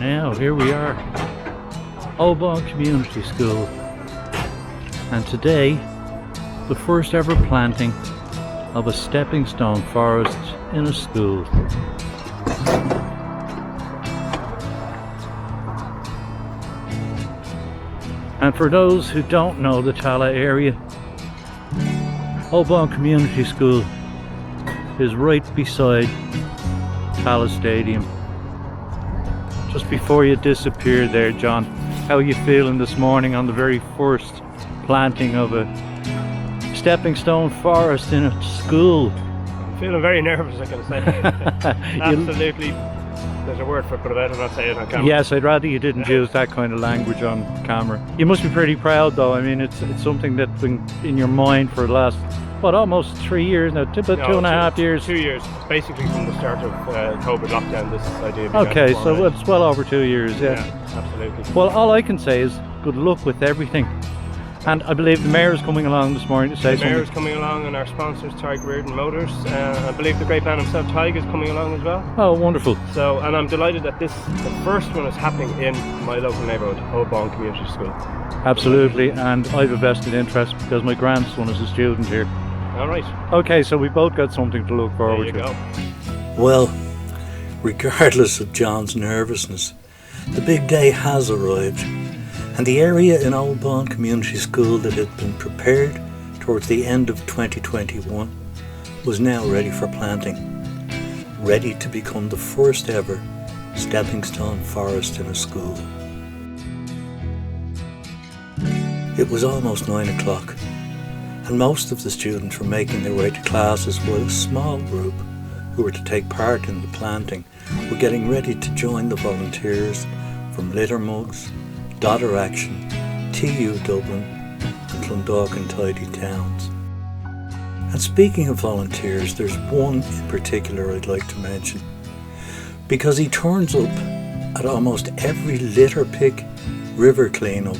Now, here we are, Oban Community School, and today, the first ever planting of a stepping stone forest in a school. And for those who don't know the Tallaght area, Oban Community School is right beside Tallaght Stadium. Just before you disappear there, John, how are you feeling this morning on the very first planting of a stepping stone forest in a school? I'm feeling very nervous, I gotta say. Absolutely. There's a word for it, but I better not say it on camera. Yes, I'd rather you didn't use that kind of language on camera. You must be pretty proud though. I mean, it's something that's been in your mind for the last, what, almost 3 years now? About 2.5 years? 2 years. Basically from the start of COVID lockdown, this idea began. Okay, so it's well over 2 years, yeah. Yeah, absolutely. Well, all I can say is good luck with everything. And I believe the Mayor is coming along this morning to say something. The Mayor is coming along, and our sponsors, Tig Reardon Motors. I believe the great man himself, Tig, is coming along as well. Oh, wonderful. So, and I'm delighted that the first one is happening in my local neighbourhood, Oban Community School. Absolutely, and I've a vested interest because my grandson is a student here. All right. Okay, so we both got something to look forward to. There you go. Well, regardless of John's nervousness, the big day has arrived, and the area in Oban Community School that had been prepared towards the end of 2021 was now ready for planting, ready to become the first ever stepping stone forest in a school. It was almost 9 o'clock, and most of the students were making their way to classes, while a small group who were to take part in the planting were getting ready to join the volunteers from Litter Mugs, Dodder Action, TU Dublin and Clondalkin Tidy Towns. And speaking of volunteers, there's one in particular I'd like to mention, because he turns up at almost every litter pick, river cleanup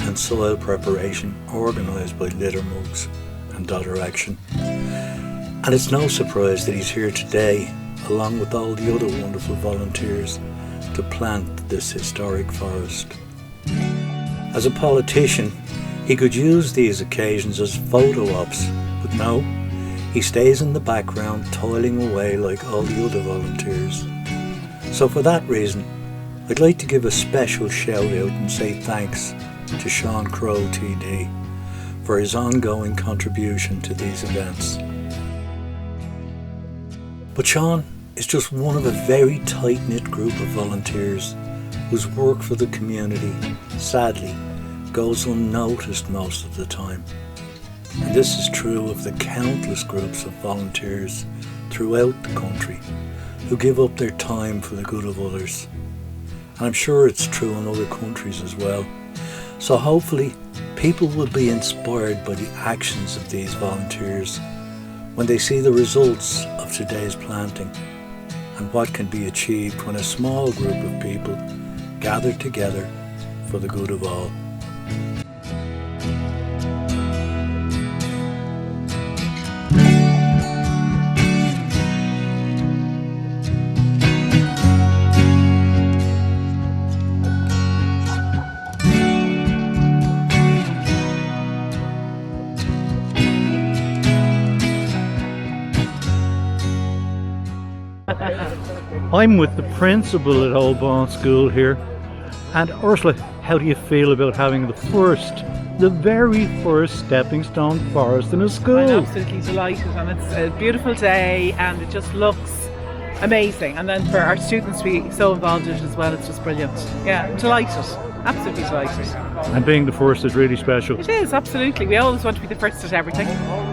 and soil preparation organised by Litter Mugs and Dodder Action. And it's no surprise that he's here today, along with all the other wonderful volunteers, to plant this historic forest. As a politician, he could use these occasions as photo ops, but no, he stays in the background toiling away like all the other volunteers. So for that reason, I'd like to give a special shout out and say thanks to Sean Crowe TD for his ongoing contribution to these events. But Sean is just one of a very tight-knit group of volunteers whose work for the community, sadly, goes unnoticed most of the time. And this is true of the countless groups of volunteers throughout the country who give up their time for the good of others. And I'm sure it's true in other countries as well. So hopefully people will be inspired by the actions of these volunteers when they see the results of today's planting and what can be achieved when a small group of people gather together for the good of all. I'm with the principal at Oban School here. And Ursula, how do you feel about having the very first stepping stone forest in a school? I'm absolutely delighted, and it's a beautiful day and it just looks amazing. And then for our students to be so involved in it as well, it's just brilliant. Yeah, I'm delighted, absolutely delighted. And being the first is really special. It is, absolutely. We always want to be the first at everything.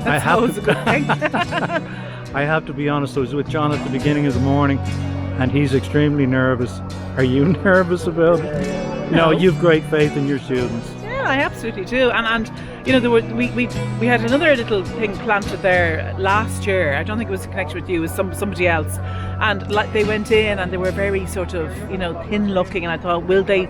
That's always a good thing. I have to be honest, I was with John at the beginning of the morning and he's extremely nervous. Are you nervous about it? No, you've great faith in your students. Yeah, I absolutely do. And you know, we had another little thing planted there last year. I don't think it was in connection with you, it was somebody else. And like they went in and they were very sort of, you know, thin looking, and I thought, will they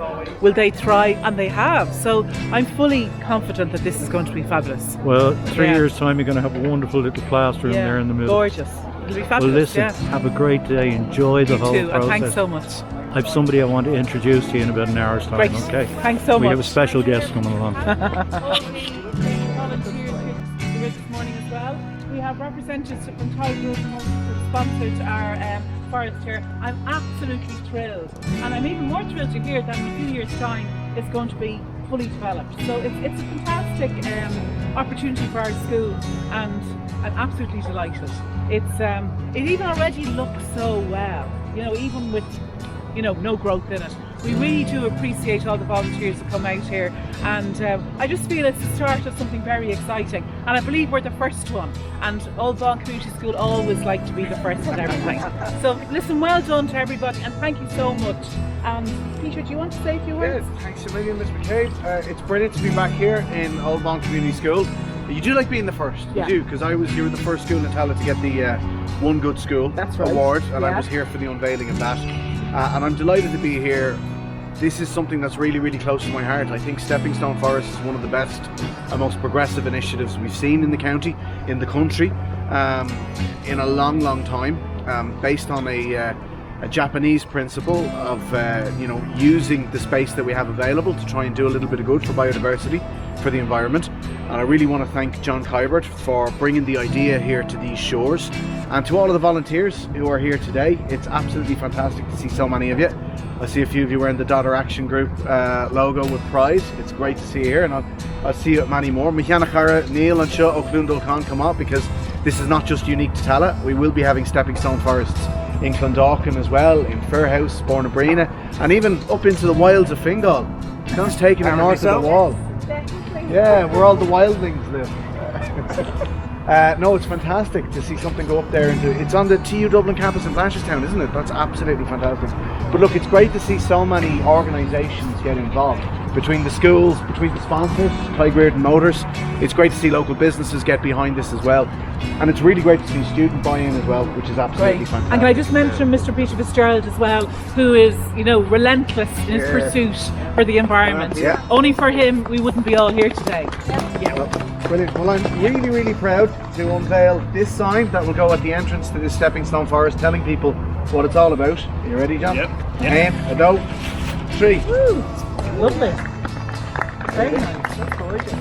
thrive? And they have. So I'm fully confident that this is going to be fabulous. Well, 3 years time you're going to have a wonderful little classroom there in the middle. Gorgeous. It'll be fabulous. Well, listen, have a great day. Enjoy the whole process. And thanks so much. I've somebody I want to introduce to you in about an hour's time. Great. Okay. Thanks so We much. have a special guest coming along. Volunteers here this morning as well. We have representatives from Tide Group who sponsored our forest here. I'm absolutely thrilled, and I'm even more thrilled to hear that in a few years' time it's going to be fully developed. So it's a fantastic opportunity for our school, and I'm absolutely delighted. It even already looks so well, even with no growth in it. We really do appreciate all the volunteers who come out here, and I just feel it's the start of something very exciting, and I believe we're the first one, and Old Vaughan Community School always like to be the first in everything. So listen, well done to everybody, and thank you so much. Peter, do you want to say a few words? Yes, thanks a million, Miss McCabe. It's brilliant to be back here in Old Vaughan Community School. You do like being the first, Yeah. you do, because you were the first school in Tallaght to get the One Good School That's right. award, and Yeah. I was here for the unveiling of that. And I'm delighted to be here. This is something that's really, really close to my heart. I think Stepping Stone Forest is one of the best and most progressive initiatives we've seen in the county, in the country, in a long, long time, based on a Japanese principle of using the space that we have available to try and do a little bit of good for biodiversity, for the environment. And I really want to thank John Kybert for bringing the idea here to these shores, and to all of the volunteers who are here today. It's absolutely fantastic to see so many of you. I see a few of you wearing the Dodder Action Group logo with pride. It's great to see you here, and I'll see you at many more. Michiana Cara, Neil and Shaw O'Clundall Khan, come up, because this is not just unique to Tallaght. We will be having Stepping Stone Forests in Clondalkin as well, in Fairhouse, Bornabrina, and even up into the wilds of Fingal. John's taking it north of the wall. Yeah, where all the wildlings live. No, it's fantastic to see something go up there. It's on the TU Dublin campus in Blanchardstown, isn't it? That's absolutely fantastic. But look, it's great to see so many organisations get involved. Between the schools, between the sponsors, Ty Reardon Motors. It's great to see local businesses get behind this as well. And it's really great to see student buy-in as well, which is absolutely fantastic. And can I just mention Mr. Peter Fitzgerald as well, who is, relentless in his pursuit for the environment. Yeah. Only for him, we wouldn't be all here today. Well, brilliant. Well, I'm really, really proud to unveil this sign that will go at the entrance to this Stepping Stone Forest, telling people what it's all about. Are you ready, John? Yep. Aim, a go, 3. Woo! Lovely. Very nice. That's gorgeous.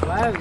Wow.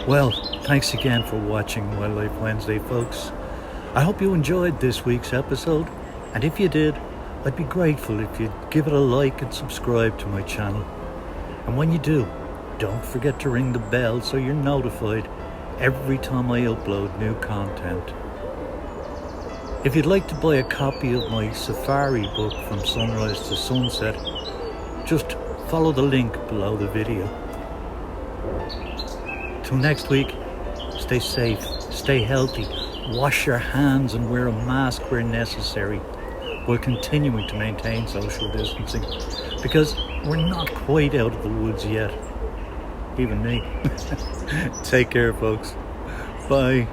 Well, thanks again for watching Wildlife Wednesday, folks. I hope you enjoyed this week's episode, and if you did, I'd be grateful if you'd give it a like and subscribe to my channel. And when you do, don't forget to ring the bell so you're notified every time I upload new content. If you'd like to buy a copy of my safari book From Sunrise to Sunset, just follow the link below the video. Till next week, stay safe, stay healthy, wash your hands and wear a mask where necessary, while continuing to maintain social distancing, because we're not quite out of the woods yet. Even me. Take care, folks. Bye.